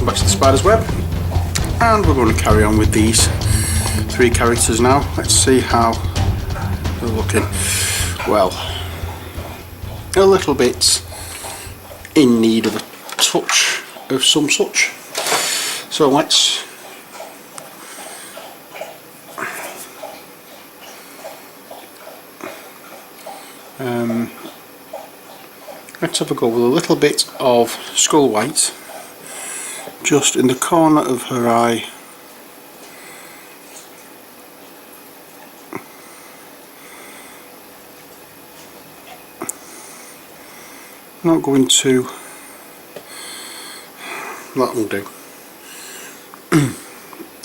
welcome back to the Spider's Web, and we're going to carry on with these three characters now. Let's see how they're looking. Well, a little bit in need of a touch of some such, so let's have a go with a little bit of skull white just in the corner of her eye. Not going to, that will do.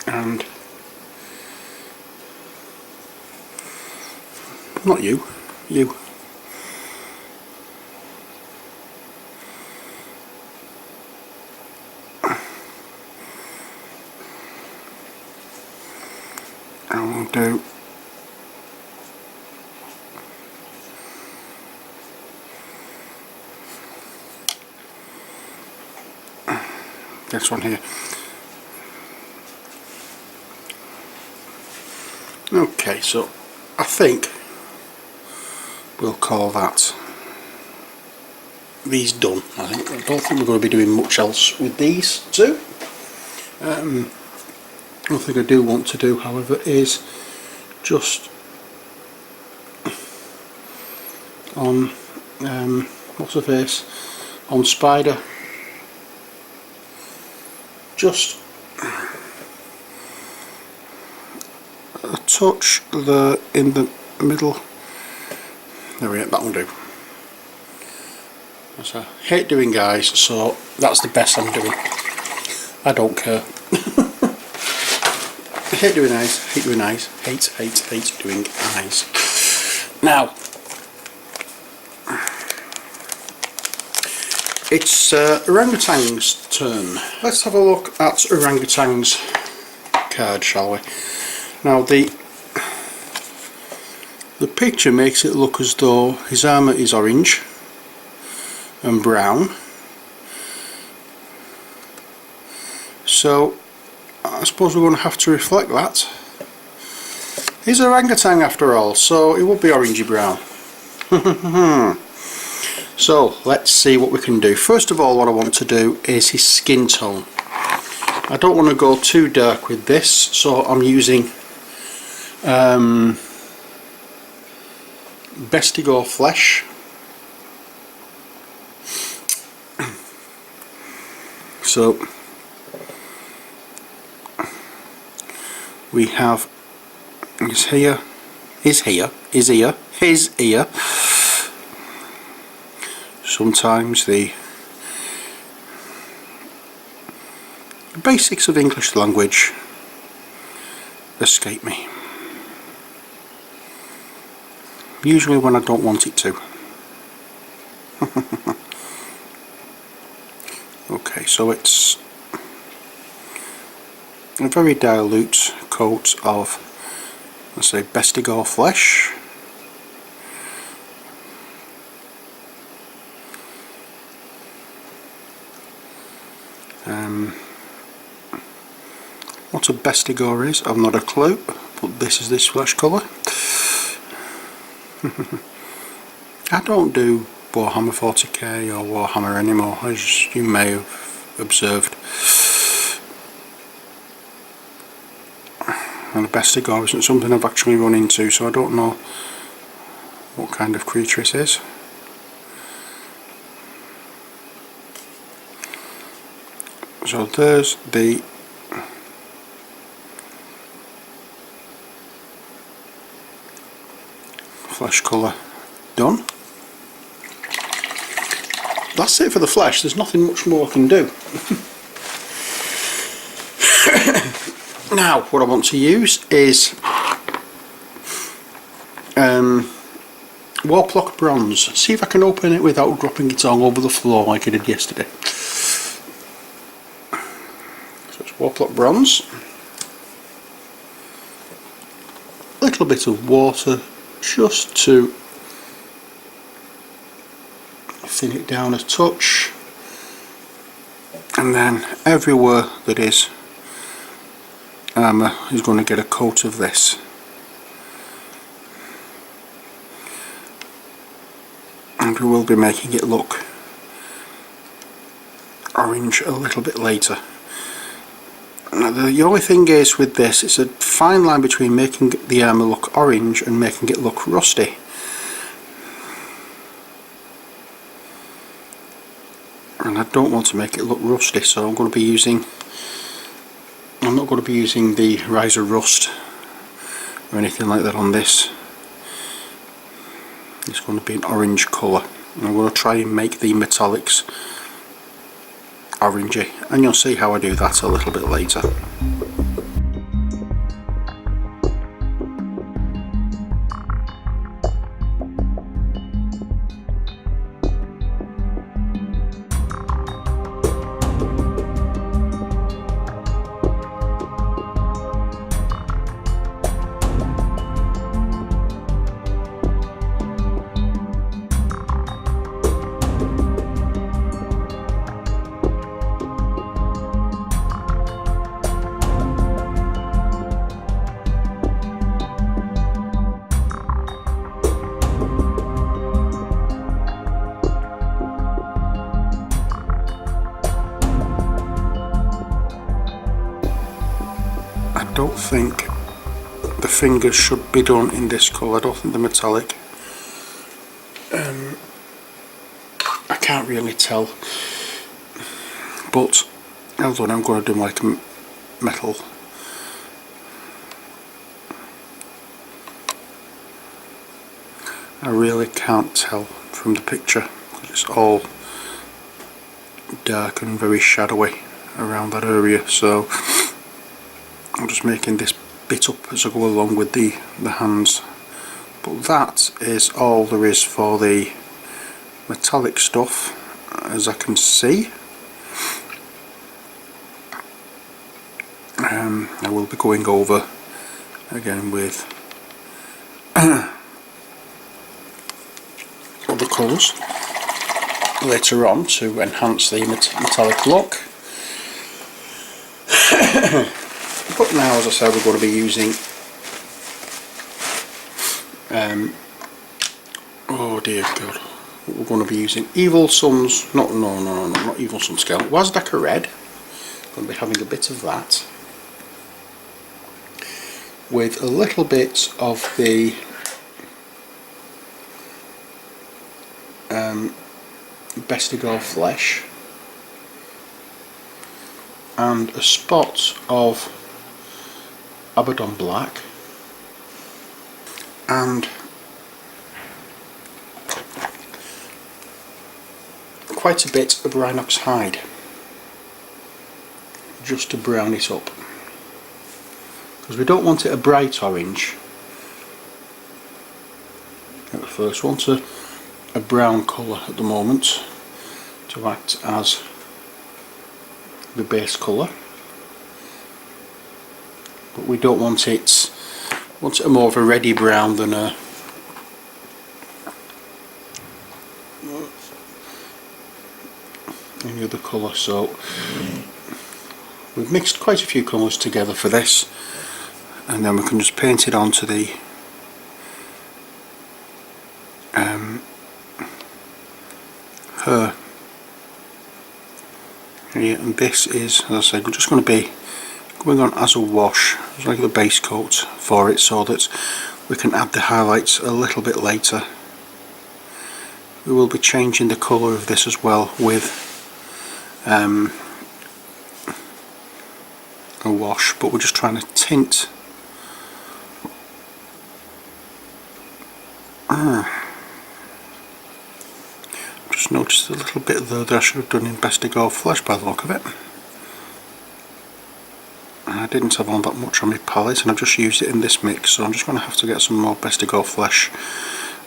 And not you. I will do this one here. Okay, so I think we'll call that these done. I don't think we're going to be doing much else with these two. One thing I do want to do, however, is just on what's her face, on Spider, just a touch in the middle. There we go, that will do. As I hate doing eyes, so that's the best I'm doing. I don't care. I hate doing eyes, hate doing doing eyes. Now, it's Orangutan's turn. Let's have a look at Orangutan's card, shall we? Now, the picture makes it look as though his armour is orange and brown. So I suppose we're going to have to reflect that. He's an orangutan after all, so it would be orangey brown. So let's see what we can do. First of all, what I want to do is his skin tone. I don't want to go too dark with this, so I'm using Bestigo Flesh. So we have his ear. Sometimes the basics of English language escape me. Usually when I don't want it to. Okay, so it's a very dilute coat of, let's say, Bestigo Flesh. What a Bestigo is, I've not a clue, but this is this flesh colour. I don't do Warhammer 40k or Warhammer anymore, as you may have observed. And a Bestigo isn't something I've actually run into, so I don't know what kind of creature it is. So there's the flesh colour done. That's it for the flesh, there's nothing much more I can do. Now what I want to use is Warplock Bronze. See if I can open it without dropping it all over the floor like I did yesterday. So it's Warplock Bronze. A little bit of water just to thin it down a touch. and then everywhere that is armour is going to get a coat of this. And we will be making it look orange a little bit later. Now the only thing is with this, it's a fine line between making the armour look orange and making it look rusty. And I don't want to make it look rusty, so I'm not going to be using the riser rust or anything like that on this. It's going to be an orange colour. I'm going to try and make the metallics orangey, and you'll see how I do that a little bit later. I don't think the fingers should be done in this colour. I don't think the metallic. I can't really tell, but hold on, I'm going to do like a metal. I really can't tell from the picture because it's all dark and very shadowy around that area, so I'm just making this bit up as I go along with the hands. But that is all there is for the metallic stuff, as I can see. I will be going over again with other colours later on to enhance the metallic look. But now, as I said, we're going to be using oh dear God, we're going to be using Evil Sun's, not Evil Sun scale, Wazdaka Red. Going to be having a bit of that with a little bit of the Bestigar Flesh and a spot of Abaddon Black and quite a bit of Rhinox Hide, just to brown it up, because we don't want it a bright orange at first. We want a brown colour at the moment to act as the base colour, but we don't want it, a more of a reddy brown than a any other colour. So we've mixed quite a few colours together for this, and then we can just paint it onto the her here. And this is, as I said, we're just going to be going on as a wash, as like the base coat for it, so that we can add the highlights a little bit later. We will be changing the colour of this as well with a wash, but we're just trying to tint just noticed a little bit there that I should have done in Bestigar Flesh by the look of it. I didn't have on that much on my palette, and I've just used it in this mix, so I'm just going to have to get some more Bestigar Flesh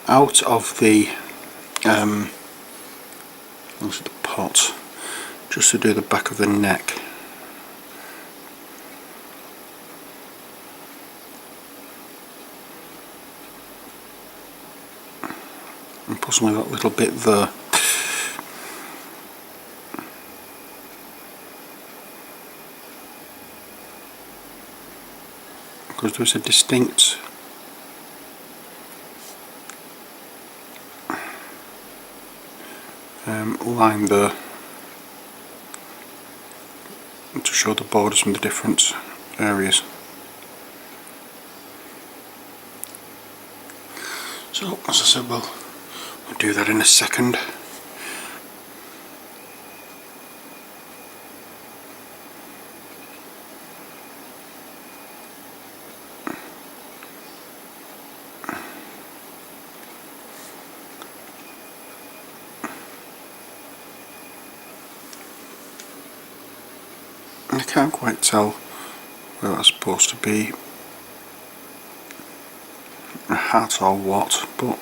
out of the pot, just to do the back of the neck. And possibly that little bit there. because there's a distinct line there to show the borders from the different areas. So as I said, we'll do that in a second. I can't quite tell whether that's supposed to be a hat or what, but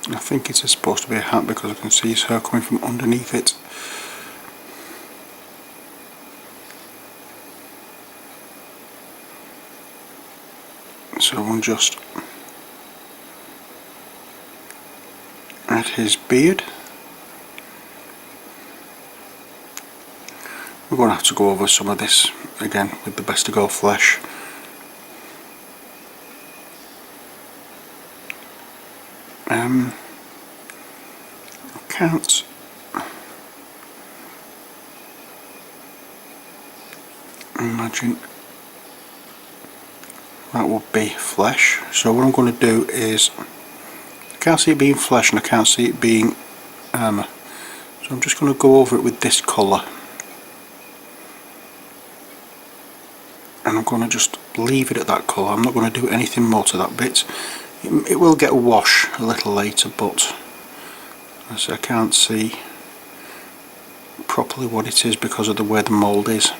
I think it is supposed to be a hat because I can see his hair coming from underneath it. So we'll just add his beard. We're going to have to go over some of this again with the Best to Go flesh. I can't imagine that would be flesh, so what I'm going to do is, I can't see it being flesh and I can't see it being armour, so I'm just going to go over it with this colour and I'm going to just leave it at that colour. I'm not going to do anything more to that bit. It will get a wash a little later, but as I can't see properly what it is because of the way the mould is,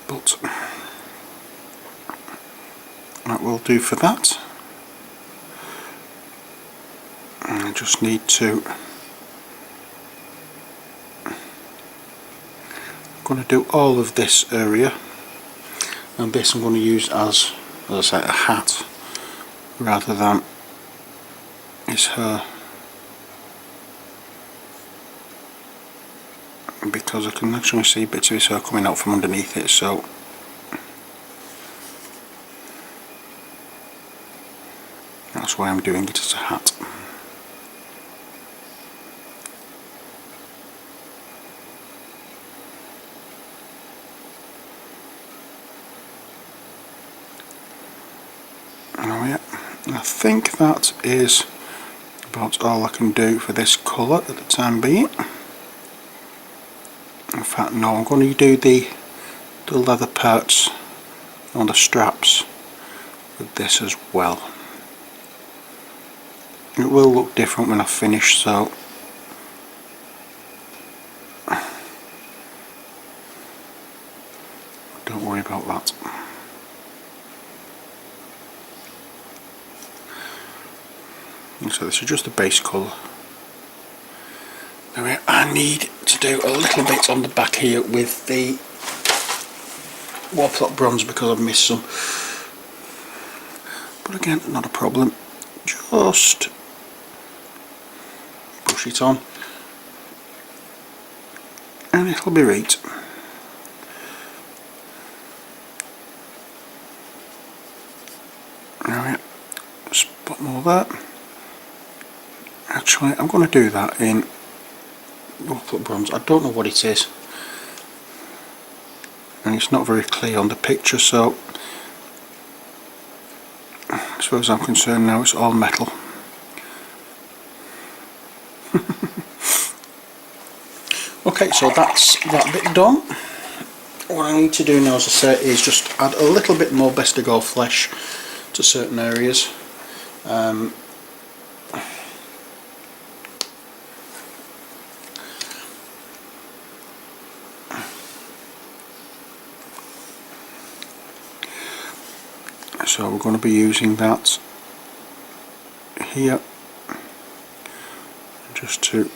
but that will do for that. And I just need to, I'm going to do all of this area, and this I'm going to use as I say, a hat rather than his hair, because I can actually see bits of his hair coming out from underneath it, so that's why I'm doing it as a hat. Oh yeah, I think that is about all I can do for this colour at the time being. In fact, no, I'm going to do the leather parts on the straps with this as well. It will look different when I finish, so don't worry about that. And so this is just the base colour. Now I need to do a little bit on the back here with the Warplot bronze because I've missed some. But again, not a problem. Just push it on and it'll be right. Right, spot more there. Actually, I'm going to do that in Warplot bronze. I don't know what it is, and it's not very clear on the picture, so as far as I'm concerned now it's all metal. Okay, so that's that bit done. What I need to do now, as I say, is just add a little bit more Best to Go flesh to certain areas. So we're going to be using that here just to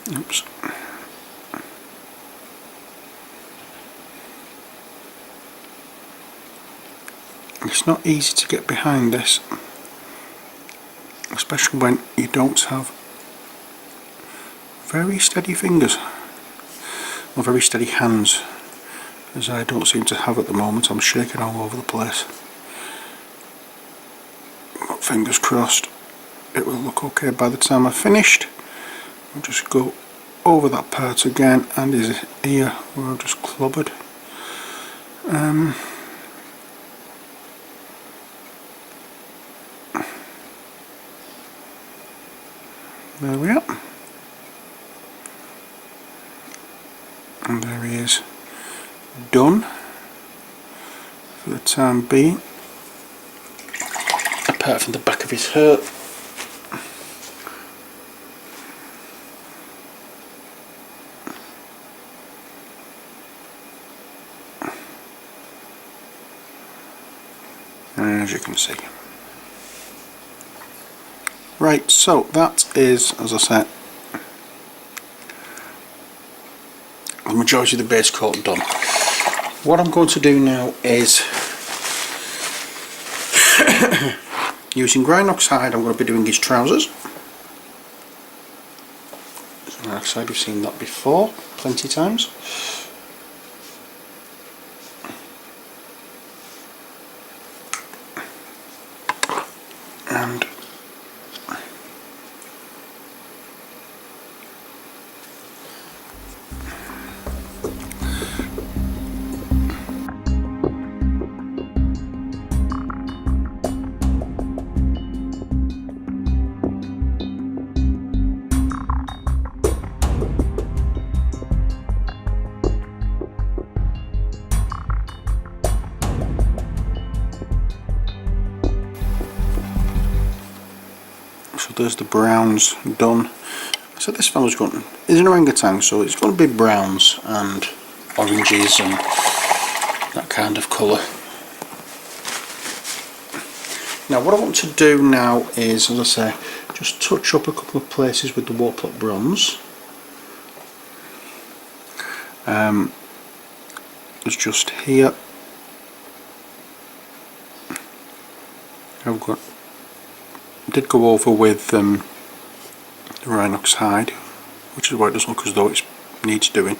Oops. It's not easy to get behind this, especially when you don't have very steady fingers or very steady hands, as I don't seem to have at the moment. I'm shaking all over the place, but fingers crossed it will look okay by the time I've finished. I'll just go over that part again, and his ear where I've just clobbered. There we are, and there he is, done for the time being, apart from the back of his head. As you can see. Right, so that is, as I said, the majority of the base coat done. What I'm going to do now is using Rhinox hide, I'm going to be doing his trousers. Rhinox hide, we've seen that before plenty of times. And so there's the browns done. So this fellow's going, is an orangutan, so it's going to be browns and oranges and that kind of colour. Now what I want to do now is, as I say, just touch up a couple of places with the Warplot bronze. It's just here. I've got, did go over with the Rhinox hide, which is why it doesn't look as though it needs doing.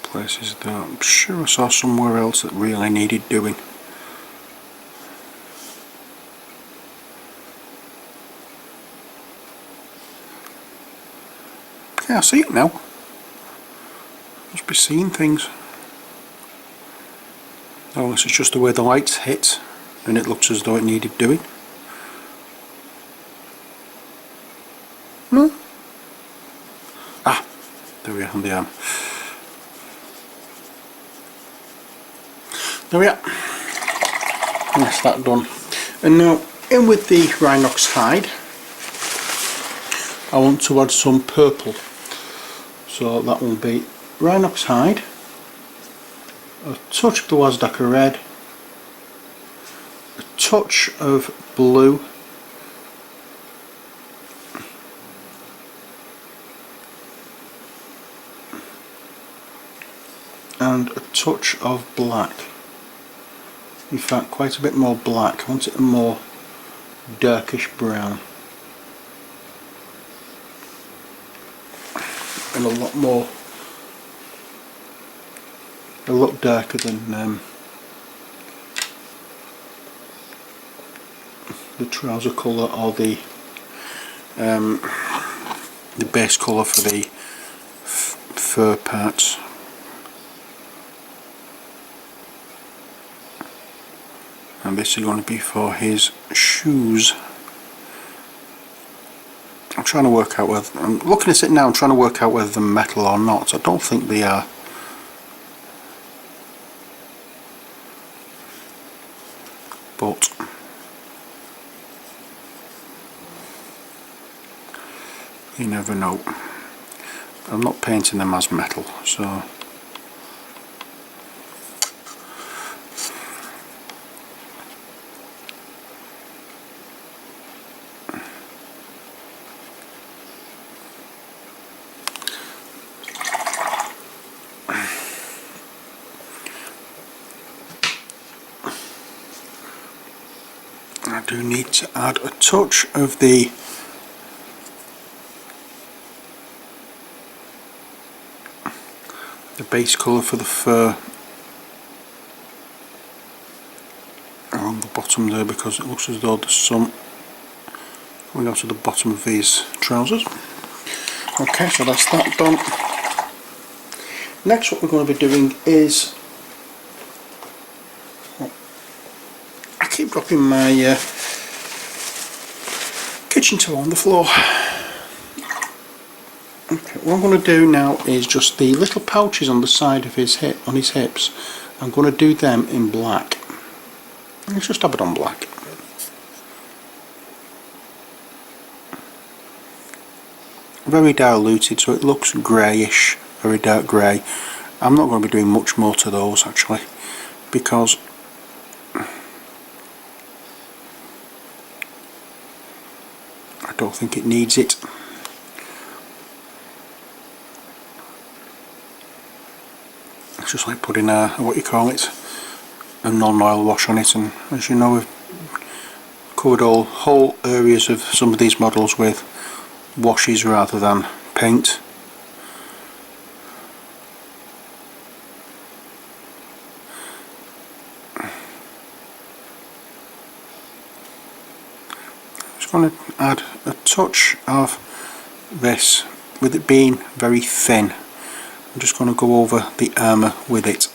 Places that I'm sure I saw somewhere else that really needed doing. Yeah, I see it now. Must be seeing things. Oh, this is just the way the lights hit, and it looks as though it needed doing. No? Ah, there we are on the arm. There we are. That's that done. And now, in with the Rhinox hide, I want to add some purple. So that will be Rhinox hide, a touch of the Wazdaka red, a touch of blue, and a touch of black. In fact, quite a bit more black. I want it a more darkish brown. And a lot more, a lot darker than the trouser colour or the base colour for the fur parts. And this is going to be for his shoes. I'm trying to work out whether, I'm looking at it now, I'm trying to work out whether they're metal or not. I don't think they are. But you never know. I'm not painting them as metal, so I do need to add a touch of the base colour for the fur along the bottom there, because it looks as though there's some coming out to the bottom of these trousers. Okay, so that's that done. Next, what we're going to be doing is, I keep dropping my kitchen towel on the floor. Okay, what I'm going to do now is just the little pouches on the side of his hip, on his hips. I'm going to do them in black. Let's just dab it on black. Very diluted, so it looks greyish, very dark grey. I'm not going to be doing much more to those actually, because I don't think it needs it. It's just like putting a, what you call it, a non-oil wash on it, and as you know, we've covered all whole areas of some of these models with washes rather than paint. Just going to add a touch of this, with it being very thin. I'm just going to go over the armour with it.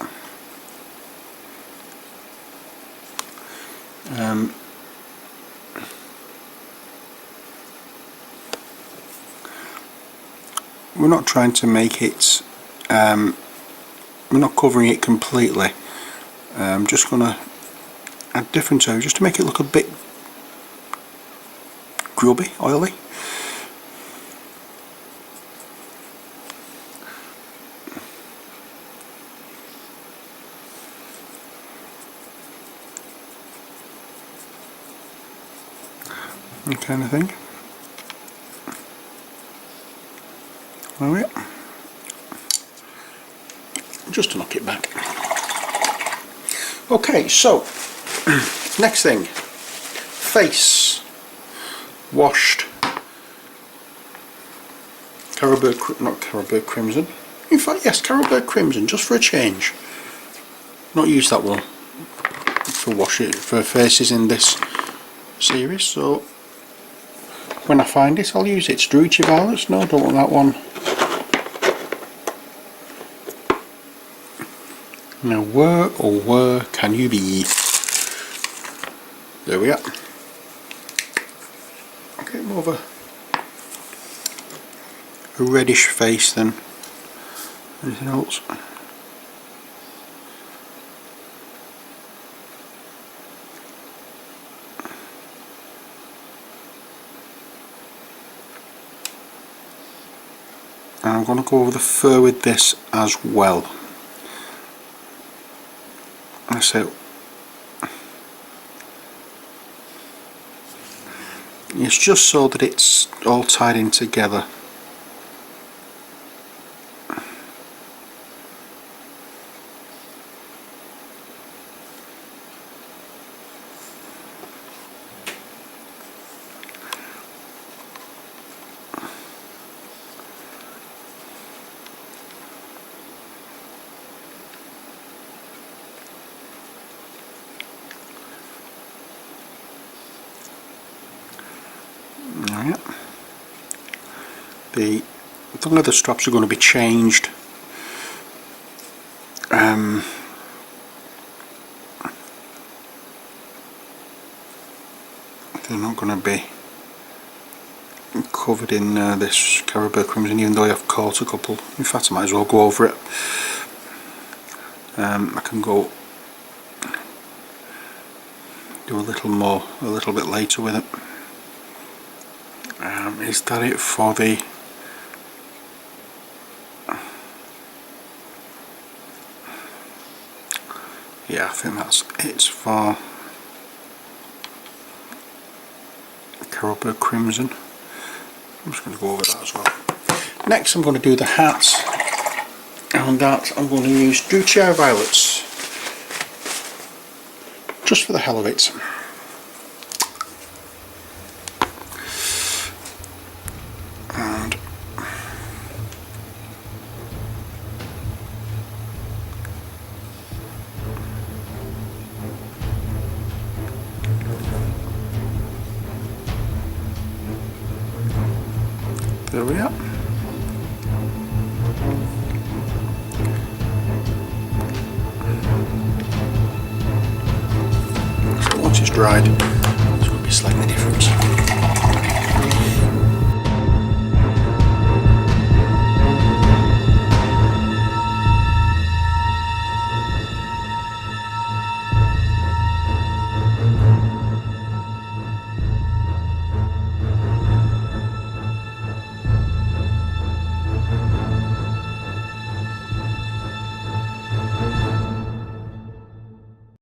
We're not trying to make it, we're not covering it completely. I'm just going to add different areas just to make it look a bit grubby, oily. That kind of thing. Alright, just to knock it back. Okay, so next thing, face washed not Caribou Crimson. In fact, yes, Caribou Crimson, just for a change. Not use that one for for faces in this series, so when I find it, I'll use it. Drucci Violets, no, don't want that one. Now where can you be? There we are. Okay, more of a reddish face than anything else. And I'm going to go over the fur with this as well. So it's just so that it's all tied in together. The leather straps are going to be changed. They're not going to be covered in this Caribou Crimson, even though I've caught a couple. In fact, I might as well go over it. I can go do a little bit later with it. Is that it for the yeah, I think that's it for Caribou Crimson. I'm just going to go over that as well. Next I'm going to do the hats, and that I'm going to use Drucci Violets just for the hell of it. there we are. So once it's dried, it's going to be slightly different.